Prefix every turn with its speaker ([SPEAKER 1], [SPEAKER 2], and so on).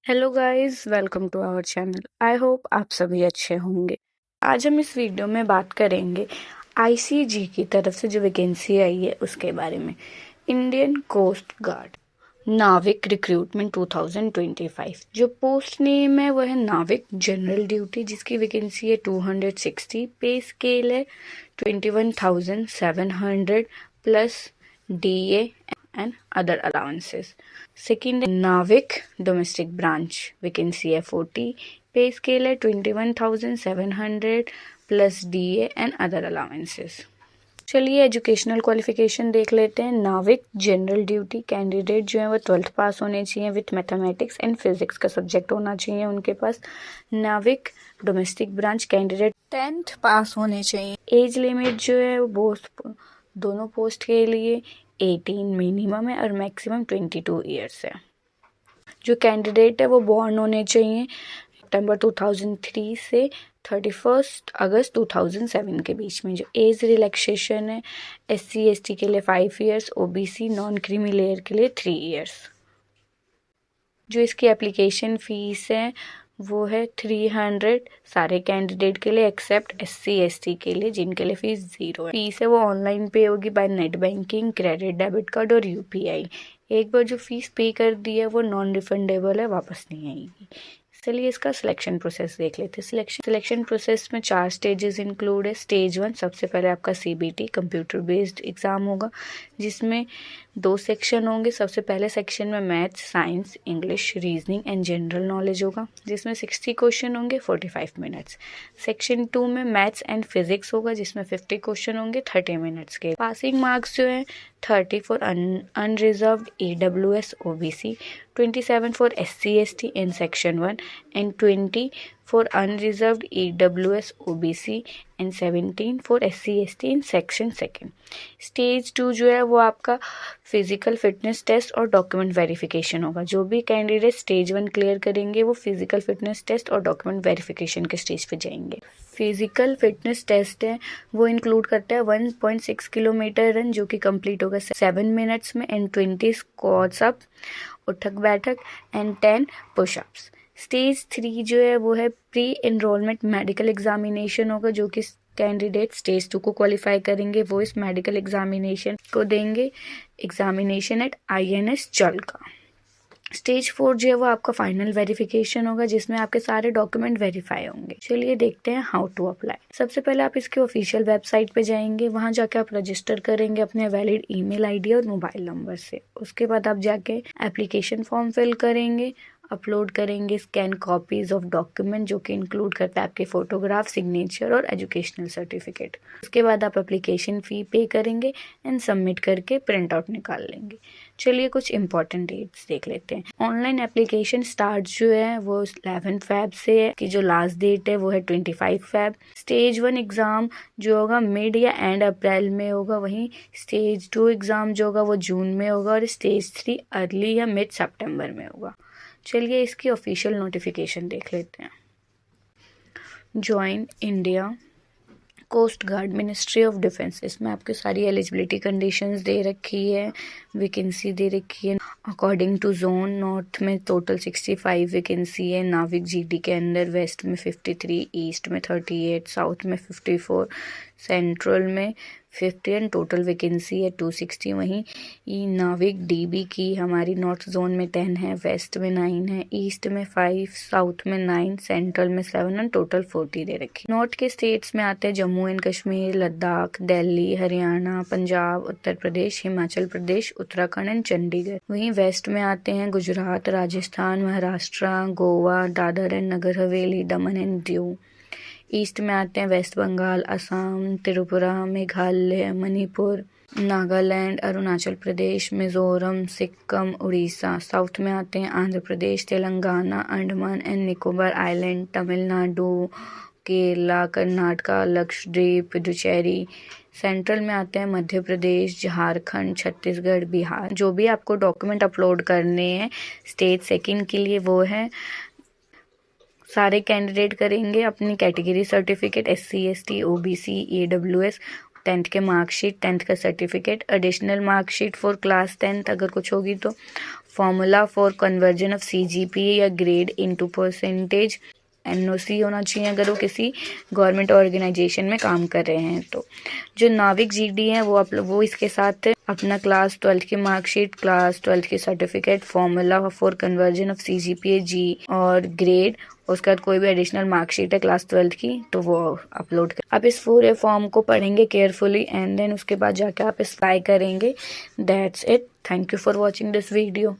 [SPEAKER 1] Hello guys, welcome to our channel. I hope आप सभी अच्छे होंगे। आज हम इस वीडियो में बात करेंगे आईसीजी की तरफ से जो वैकेंसी आई है उसके बारे में। इंडियन कोस्ट गार्ड नाविक रिक्रूटमेंट 2025। जो पोस्ट नेम है वो है नाविक जनरल ड्यूटी, जिसकी वैकेंसी है 260। पे स्केल है 21,700 plus DA and other allowances. Second, Navik domestic branch vacancy है 40, pay scale है 21,700 plus DA and other allowances. चलिए एजुकेशनल क्वालिफिकेशन देख लेते हैं। नाविक जनरल ड्यूटी कैंडिडेट जो है वो 12th पास होने चाहिए विथ मैथमेटिक्स एंड फिजिक्स का सब्जेक्ट होना चाहिए उनके पास। नाविक डोमेस्टिक ब्रांच कैंडिडेट 10th पास होने चाहिए। एज लिमिट जो है वो दोनों पोस्ट के लिए 18 मिनिमम है और मैक्सिमम 22 ईयर्स है। जो कैंडिडेट है वो बॉर्न होने चाहिए सितंबर 2003 से 31 अगस्त 2007 के बीच में। जो एज रिलैक्सेशन है SC/ST के लिए 5 years, OBC non creamy layer के लिए 3 ईयर्स। जो इसकी एप्लीकेशन फ़ीस है वो है 300 सारे कैंडिडेट के लिए एक्सेप्ट SC/ST के लिए, जिनके लिए फीस 0 है। फीस है वो ऑनलाइन पे होगी by net banking, credit debit card और UPI। एक बार जो फीस पे कर दी है वो नॉन रिफंडेबल है, वापस नहीं आएगी। चलिए इसका सिलेक्शन प्रोसेस देख लेते हैं। सिलेक्शन प्रोसेस में 4 स्टेजेस इंक्लूड है। स्टेज 1 सबसे पहले आपका CBT कंप्यूटर बेस्ड एग्जाम होगा, जिसमें 2 सेक्शन होंगे। सबसे पहले सेक्शन में maths, science, English, reasoning and general knowledge होगा, जिसमें 60 क्वेश्चन होंगे 45 मिनट्स। सेक्शन 2 में मैथ्स एंड फिजिक्स होगा, जिसमें 50 क्वेश्चन होंगे 30 मिनट्स के। पासिंग मार्क्स जो है 30 for unreserved EWS OBC, 27 for SC/ST in section 1 and 20 for unreserved EWS OBC and 17 for SC/ST in section 2। Stage 2 जो है वो आपका फिजिकल फिटनेस टेस्ट और डॉक्यूमेंट वेरिफिकेशन होगा। जो भी कैंडिडेट स्टेज 1 क्लियर करेंगे वो फिजिकल फिटनेस टेस्ट और डॉक्यूमेंट वेरिफिकेशन के स्टेज पे जाएंगे। फिजिकल फिटनेस टेस्ट है वो इंक्लूड करता है 1.6 किलोमीटर रन, जो कि कंप्लीट होगा 7 मिनट्स में, एंड 20 स्क्वाट्स अप उठक बैठक एंड 10 पुशअप्स। स्टेज 3 जो है वो है प्री एनरोलमेंट मेडिकल एग्जामिनेशन होगा। जो कि कैंडिडेट स्टेज 2 को क्वालिफाई करेंगे वो इस मेडिकल एग्जामिनेशन को देंगे, एग्जामिनेशन एट INS चलका। स्टेज 4 जो है वो आपका फाइनल वेरिफिकेशन होगा, जिसमें आपके सारे डॉक्यूमेंट वेरीफाई होंगे। चलिए देखते हैं हाउ टू अप्लाई। सबसे पहले आप इसके ऑफिशियल वेबसाइट पे जाएंगे, वहां जाके आप रजिस्टर करेंगे अपने वैलिड ईमेल ID और मोबाइल नंबर से। उसके बाद आप जाके एप्लीकेशन फॉर्म फिल करेंगे, अपलोड करेंगे स्कैन कॉपीज ऑफ डॉक्यूमेंट, जो कि इंक्लूड करता है आपके फोटोग्राफ, सिग्नेचर और एजुकेशनल सर्टिफिकेट। उसके बाद आप एप्लीकेशन फ़ी पे करेंगे एंड सबमिट करके प्रिंट आउट निकाल लेंगे। चलिए कुछ इंपॉर्टेंट डेट्स देख लेते हैं। ऑनलाइन एप्लीकेशन स्टार्ट जो है वो 11 Feb से है, कि जो लास्ट डेट है वो है 25 Feb। स्टेज 1 एग्ज़ाम जो होगा मिड या एंड अप्रैल में होगा, वहीं स्टेज 2 एग्ज़ाम जो होगा वो जून में होगा, और स्टेज 3 अर्ली या मिड सितंबर में होगा। चलिए इसकी ऑफिशियल नोटिफिकेशन देख लेते हैं। Join India coast guard ministry of defence. इसमें आपकी सारी एलिजिबिलिटी कंडीशंस दे रखी है, वैकेंसी दे रखी है अकॉर्डिंग टू जोन। नॉर्थ में टोटल 65 वैकेंसी है नाविक GD के अंदर, वेस्ट में 53, ईस्ट में 38, साउथ में 54, सेंट्रल में 50 एंड टोटल वैकेंसी है 260। वहीं नाविक DB की हमारी नॉर्थ जोन में 10 है, वेस्ट में 9 है, ईस्ट में 5, साउथ में 9, सेंट्रल में 7 एंड टोटल 40 दे रखी। नॉर्थ के स्टेट्स में आते हैं जम्मू एंड कश्मीर, लद्दाख, दिल्ली, हरियाणा, पंजाब, उत्तर प्रदेश, हिमाचल प्रदेश, उत्तराखंड एंड चंडीगढ़। वहीं वेस्ट में आते हैं Gujarat, Rajasthan, Maharashtra, Goa, Dadra and Nagar Haveli, Daman and Diu. East में आते हैं वेस्ट बंगाल, असम, त्रिपुरा, मेघालय, मणिपुर, नागालैंड, अरुणाचल प्रदेश, मिजोरम, सिक्किम, उड़ीसा। साउथ में आते हैं Andhra Pradesh, Telangana, Andaman and Nicobar island, Tamil Nadu, Kerala, Karnataka, Lakshadweep, Puducherry. Central में आते हैं मध्य प्रदेश, झारखंड, छत्तीसगढ़, बिहार। जो भी आपको डॉक्यूमेंट अपलोड करने हैं स्टेज 2 के लिए वो है, सारे कैंडिडेट करेंगे अपनी category certificate SC/ST OBC EWS 10th के मार्कशीट, 10th का certificate, additional marksheet for class 10th अगर कुछ होगी तो, formula for conversion of CGPA या ग्रेड इनटू परसेंटेज, NOC होना चाहिए अगर वो किसी गवर्नमेंट ऑर्गेनाइजेशन में काम कर रहे हैं तो। जो नाविक GD है वो इसके साथ अपना क्लास 12th की मार्कशीट, क्लास 12th की certificate, formula for conversion of CGPA G और ग्रेड, उसके बाद कोई भी एडिशनल मार्कशीट है क्लास 12th की तो वो अपलोड कर। आप इस पूरे फॉर्म को पढ़ेंगे केयरफुली एंड देन उसके बाद जाके आप अप्लाई करेंगे। That's it. Thank you for watching this video.